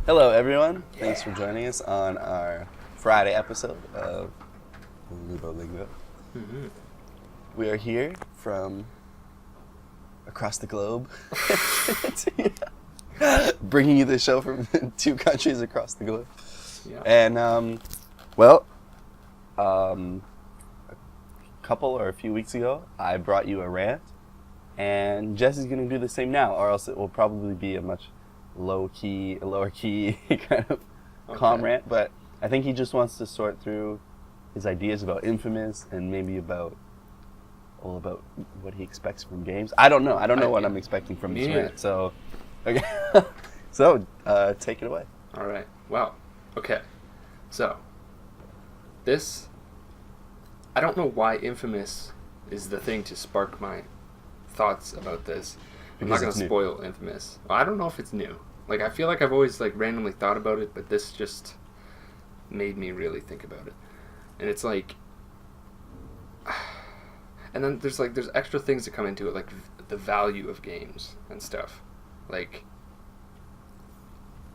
Hello, everyone. Thanks for joining us on our Friday episode of Ludo, Lingo. Mm-hmm. We are here from across the globe, bringing you the show from 2 countries across the globe. Yeah. And, a few weeks ago, I brought you a rant, and Jesse's going to do the same now, or else it will probably be a much lower key kind of calm rant. But I think he just wants to sort through his ideas about Infamous and maybe about what he expects from games. I don't know what I'm expecting from this rant. So, okay. Take it away. All right. Well, okay. So, I don't know why Infamous is the thing to spark my thoughts about this. I'm not going to spoil Infamous. Well, I don't know if it's new. Like, I feel like I've always, randomly thought about it, but this just made me really think about it. And it's like... And then there's extra things that come into it, like the value of games and stuff. Like,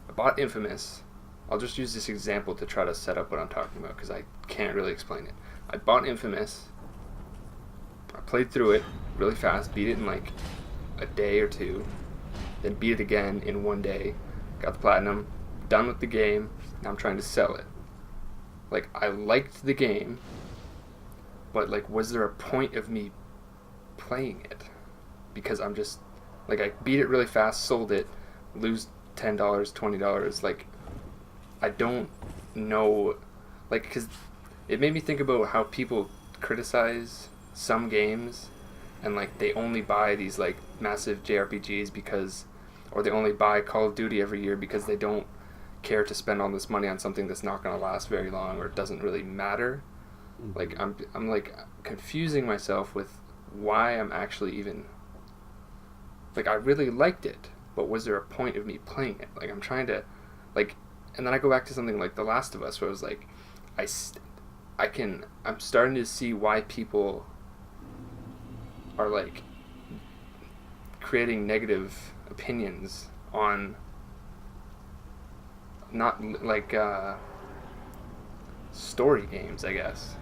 I bought Infamous. I'll just use this example to try to set up what I'm talking about, because I can't really explain it. I bought Infamous. I played through it really fast, beat it in a day or two, then beat it again in one day, got the platinum, done with the game, now I'm trying to sell it. I liked the game, but was there a point of me playing it? Because I'm just, I beat it really fast, sold it, lose $10, $20, I don't know, because it made me think about how people criticize some games, and they only buy these massive JRPGs or they only buy Call of Duty every year because they don't care to spend all this money on something that's not going to last very long, or it doesn't really matter. I'm confusing myself with why I'm actually even, I really liked it, but was there a point of me playing it? I'm trying to, and then I go back to something like The Last of Us, where it was I'm starting to see why people are creating negative opinions on not story games, I guess.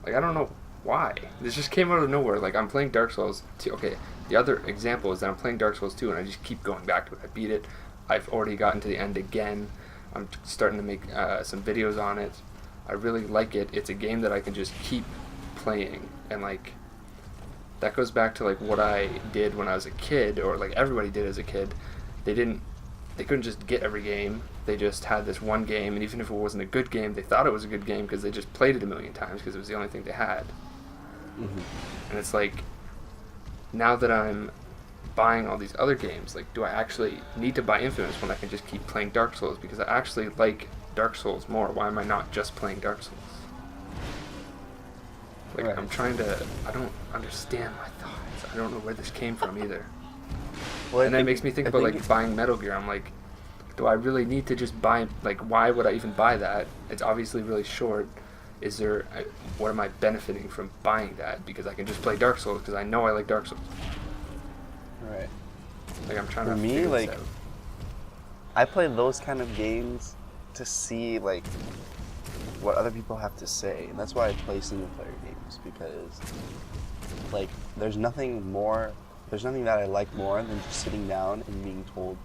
I don't know why. This just came out of nowhere. I'm playing Dark Souls 2. Okay, the other example is that I'm playing Dark Souls 2 and I just keep going back to it. I beat it. I've already gotten to the end again. I'm starting to make some videos on it. I really like it. It's a game that I can just keep playing, and that goes back to what I did when I was a kid, or everybody did as a kid. They couldn't just get every game. They just had this one game, and even if it wasn't a good game, they thought it was a good game because they just played it a million times because it was the only thing they had. Mm-hmm. And it's now that I'm buying all these other games, do I actually need to buy Infamous when I can just keep playing Dark Souls? Because I actually like Dark Souls more. Why am I not just playing Dark Souls? Right. I don't understand my thoughts. I don't know where this came from either. Well, and that makes me think about buying Metal Gear. I'm do I really need to just buy, why would I even buy that? It's obviously really short. What am I benefiting from buying that? Because I can just play Dark Souls because I know I like Dark Souls. Right. I'm trying to figure this out. I play those kind of games to see what other people have to say, and that's why I play single player games, because there's nothing that I like more than just sitting down and being told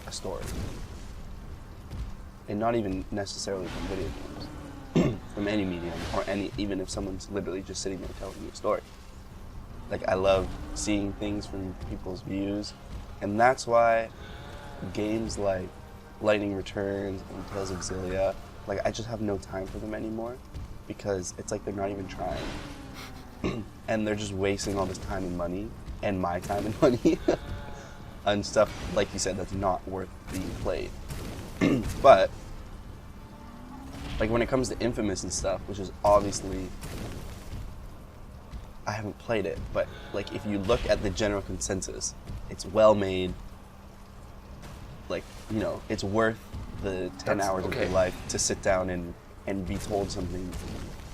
a story, and not even necessarily from video games, from any medium, or even if someone's literally just sitting there telling me a story. I love seeing things from people's views, and that's why games like Lightning Returns and Tales of Xillia, I just have no time for them anymore, because it's they're not even trying. And they're just wasting all this time and money, and my time and money, on stuff, like you said, that's not worth being played. But, when it comes to Infamous and stuff, which is obviously, I haven't played it, but, if you look at the general consensus, it's well made, it's worth the 10 hours of your life to sit down and be told something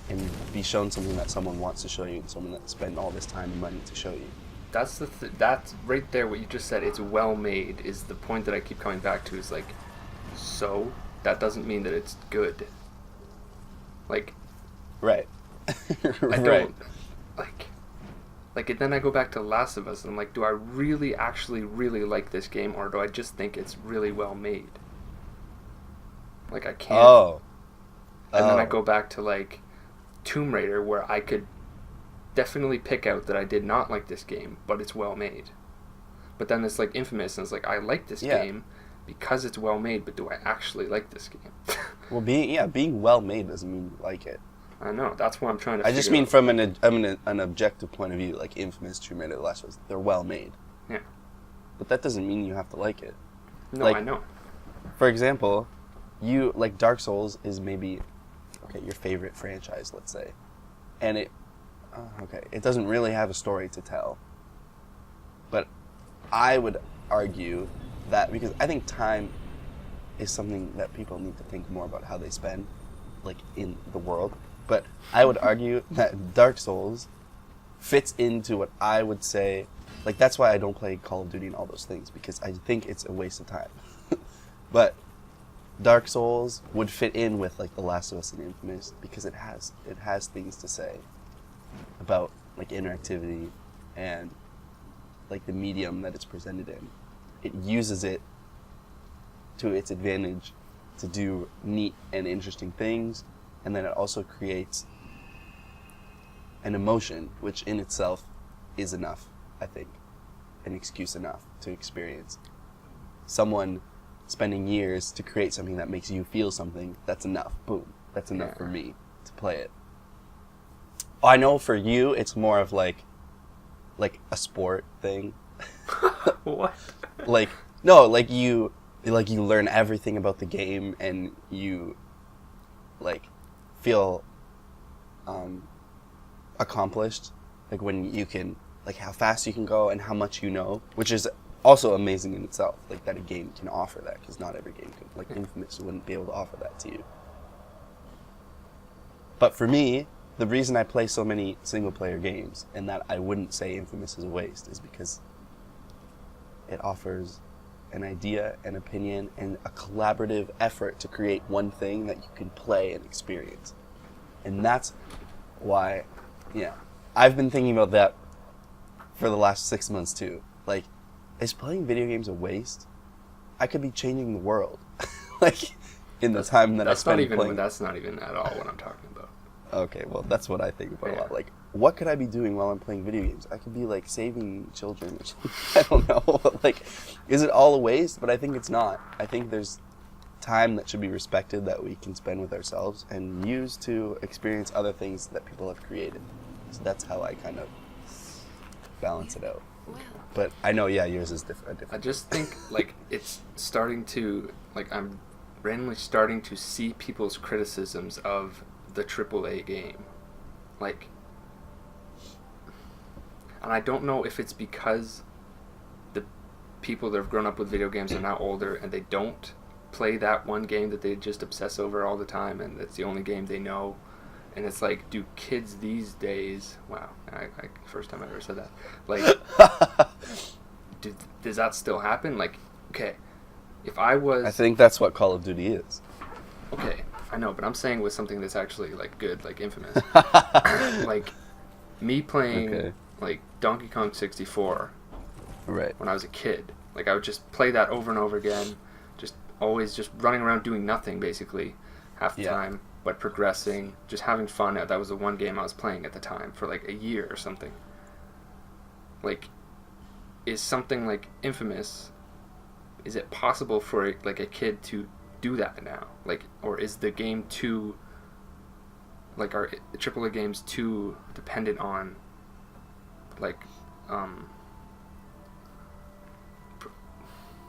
and be shown something that someone wants to show you, and someone that spent all this time and money to show you. that's right there. What you just said, it's well made, is the point that I keep coming back to. Is like, so that doesn't mean that it's good. Like, Right. I don't like. Then I go back to Last of Us, and I'm like, do I really actually really like this game, or do I just think it's really well made? Like, I can't. Oh. And then I go back to like Tomb Raider, where I could definitely pick out that I did not like this game, but it's well made. But then it's like Infamous, and it's like, I like this game because it's well made, but do I actually like this game? Well, being well made doesn't mean you like it. I know, that's what I'm trying to I just mean from an objective point of view, like Infamous, Tomb Raider, The Last of Us, they're well made. Yeah. But that doesn't mean you have to like it. No, like, I know. For example, you like Dark Souls is maybe your favorite franchise, let's say, and it doesn't really have a story to tell. But I would argue that, because I think time is something that people need to think more about how they spend, like, in the world. But I would argue that Dark Souls fits into what I would say, like, that's why I don't play Call of Duty and all those things, because I think it's a waste of time. But Dark Souls would fit in with, like, The Last of Us and Infamous, because it has things to say about, like, interactivity and, like, the medium that it's presented in. It uses it to its advantage to do neat and interesting things, and then it also creates an emotion, which in itself is enough, I think, an excuse enough to experience. Someone spending years to create something that makes you feel something, that's enough. Boom. That's enough for me to play it. I know for you, it's more of like a sport thing. What? You learn everything about the game, and you feel accomplished, like when you can, like, how fast you can go and how much you know, which is also amazing in itself, like that a game can offer that, because not every game can, like Infamous wouldn't be able to offer that to you. But for me, the reason I play so many single player games, and that I wouldn't say Infamous is a waste, is because it offers an idea, an opinion, and a collaborative effort to create one thing that you can play and experience. And that's why, I've been thinking about that for the last 6 months too. Like, is playing video games a waste? I could be changing the world, like, in the time that I spend playing. That's not even at all what I'm talking about. Okay, well, that's what I think about a lot. Like, what could I be doing while I'm playing video games? I could be, like, saving children or something. I don't know. Like, is it all a waste? But I think it's not. I think there's time that should be respected that we can spend with ourselves and use to experience other things that people have created. So that's how I kind of balance it out. But I know, yours is different. I just think, like, it's starting to, like, I'm randomly starting to see people's criticisms of the AAA game. Like, and I don't know if it's because the people that have grown up with video games are now older and they don't play that one game that they just obsess over all the time, and that's the only game they know. And it's like, do kids these days... Wow, first time I ever said that. Like, does that still happen? Like, okay, if I was... I think that's what Call of Duty is. Okay, I know, but I'm saying with something that's actually, like, good, like Infamous. Like, me playing, like, Donkey Kong 64 when I was a kid. Like, I would just play that over and over again, just always just running around doing nothing, basically, half the time, but progressing, just having fun. That was the one game I was playing at the time for, like, a year or something. Like, is something like Infamous, is it possible for, like, a kid to do that now? Like, or is the game too, like, are AAA games too dependent on, like,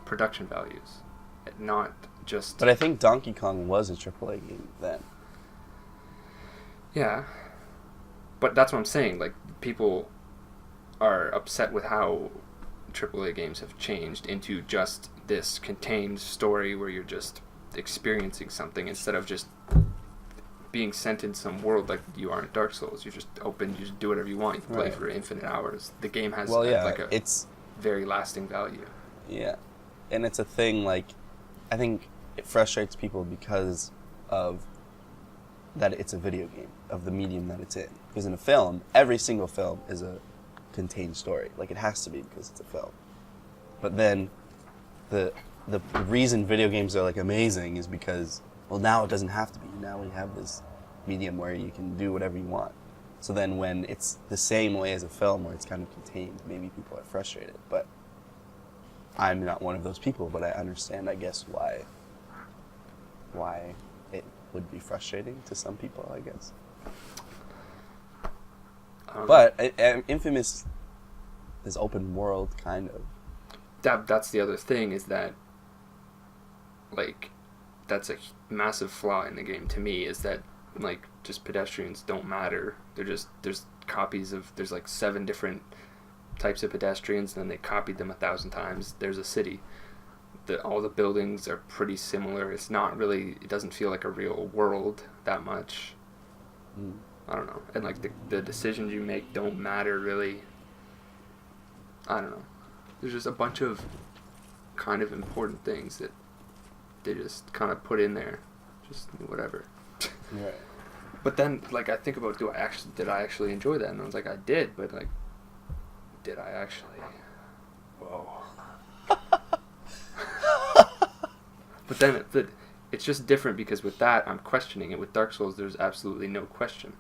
production values, not just... But I think Donkey Kong was a AAA game then. Yeah, but that's what I'm saying. Like, people are upset with how AAA games have changed into just this contained story where you're just experiencing something instead of just being sent in some world like you are in Dark Souls. You just open, you just do whatever you want. You play Right. for infinite hours. The game has like a it's very lasting value. yeah, and it's a thing like I think it frustrates people because of that it's a video game of the medium that it's in. Because in a film, every single film is a contained story. Like it has to be because it's a film. But then the reason video games are like amazing is because well now it doesn't have to be. Now we have this medium where you can do whatever you want. So then when it's the same way as a film where it's kind of contained, maybe people are frustrated. But I'm not one of those people, but I understand I guess why it would be frustrating to some people, I guess. But Infamous is open world, kind of. That's the other thing, is that, like, that's a massive flaw in the game to me, is that, like, just pedestrians don't matter. There's copies of, there's like 7 different types of pedestrians, and then they copied them 1,000 times. There's a city. All the buildings are pretty similar. It's not really, it doesn't feel like a real world that much. I don't know. And like the decisions you make don't matter really. I don't know. There's just a bunch of kind of important things that they just kind of put in there. Just whatever. Right. But then, like, I think about, did I actually enjoy that? And I was like, I did, but like, did I actually? Whoa. But then it's just different because with that, I'm questioning it. With Dark Souls, there's absolutely no question.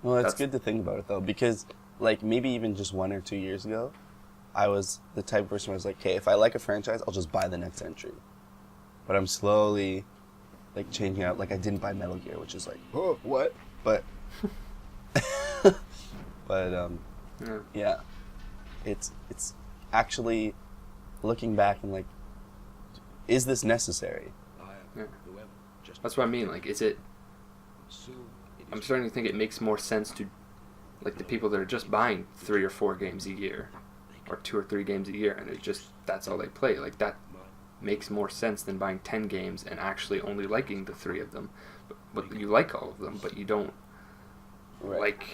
Well, it's good to think about it, though, because, like, maybe even just 1 or 2 years ago, I was the type of person who was like, okay, if I like a franchise, I'll just buy the next entry. But I'm slowly, like, changing out. Like, I didn't buy Metal Gear, which is like, oh, what? But, yeah. It's actually looking back and, like, is this necessary? Yeah. That's what I mean. Like, is it? I'm starting to think it makes more sense to, like, the people that are just buying 3 or 4 games a year, or 2 or 3 games a year, and it just, that's all they play. Like, that makes more sense than buying 10 games and actually only liking the 3 of them. But you like all of them, but you don't like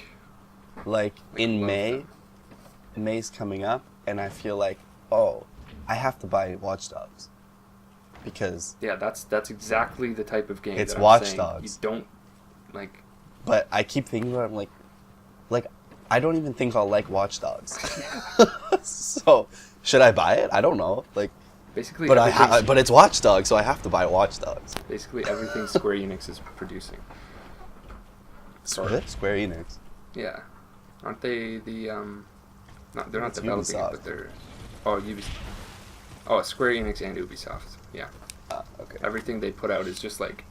in May. them. May's coming up, and I feel like, oh, I have to buy Watch Dogs. Because yeah, that's exactly the type of game. It's that I'm Watch saying. Dogs. You don't like. But I keep thinking about it. I'm like I don't even think I'll like Watch Dogs. So should I buy it? I don't know. Like Basically, but but it's Watch Dogs, so I have to buy Watch Dogs. Basically, everything Square Enix is producing. Square Enix. Yeah, aren't they the they're not It's developing Ubisoft. it, but they're Ubisoft. Oh, Square Enix and Ubisoft. Yeah. Okay. Everything they put out is just like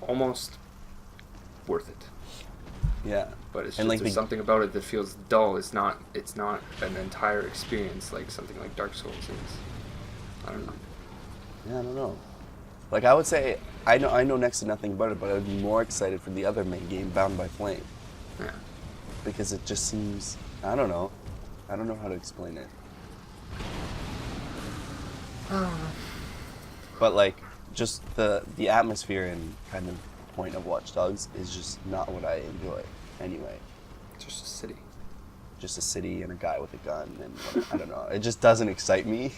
almost worth it. Yeah. But it's And, just like, there's something about it that feels dull. It's not an entire experience like something like Dark Souls is. I don't know. Yeah, I don't know. Like I would say, I know next to nothing about it, but I would be more excited for the other main game, Bound by Flame, Yeah. because it just seems, I don't know how to explain it. But like, just the atmosphere and kind of point of Watch Dogs is just not what I enjoy. Anyway, It's just a city. just a city and a guy with a gun, and I don't know. It just doesn't excite me.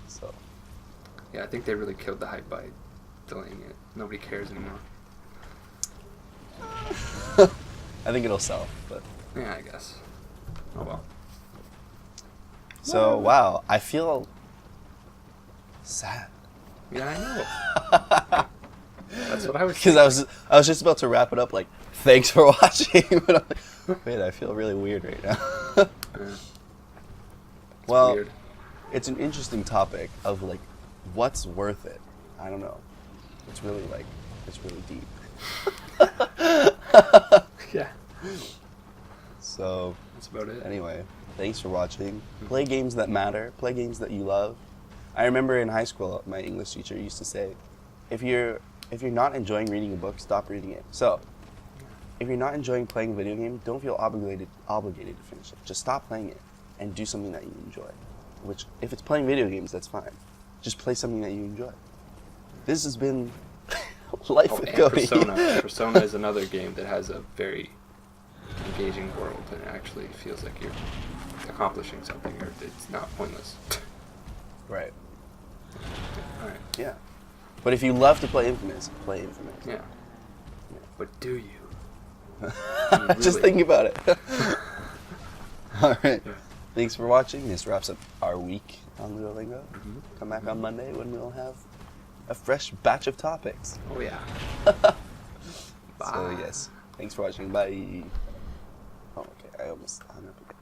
So. Yeah, I think they really killed the hype by delaying it. Nobody cares anymore. I think it'll sell, but. Yeah, I guess. Oh well. So wow, I feel sad. Yeah, I know. That's what I was. Because I was just about to wrap it up. Like, thanks for watching. But I'm like, wait, I feel really weird right now. Yeah. Well, Weird. it's an interesting topic of like, what's worth it? I don't know. It's really deep. Yeah. So That's about it. anyway, thanks for watching. Play games that matter. Play games that you love. I remember in high school, my English teacher used to say, if you're not enjoying reading a book, stop reading it. So, if you're not enjoying playing a video game, don't feel obligated to finish it. Just stop playing it and do something that you enjoy. Which, if it's playing video games, that's fine. Just play something that you enjoy. This has been Life Oh, with and Cody. Persona. Persona is another game that has a very engaging world, and it actually feels like you're accomplishing something, or it's not pointless. Right. All right. Yeah. But if you love to play Infamous, play Infamous. Yeah. But do you? Just think about it. All right. Yeah. Thanks for watching. This wraps up our week on Ludo Lingo. Mhm. Come back on Monday when we'll have a fresh batch of topics. Oh yeah. So yes, thanks for watching. Bye. Oh, okay. I almost hung up again.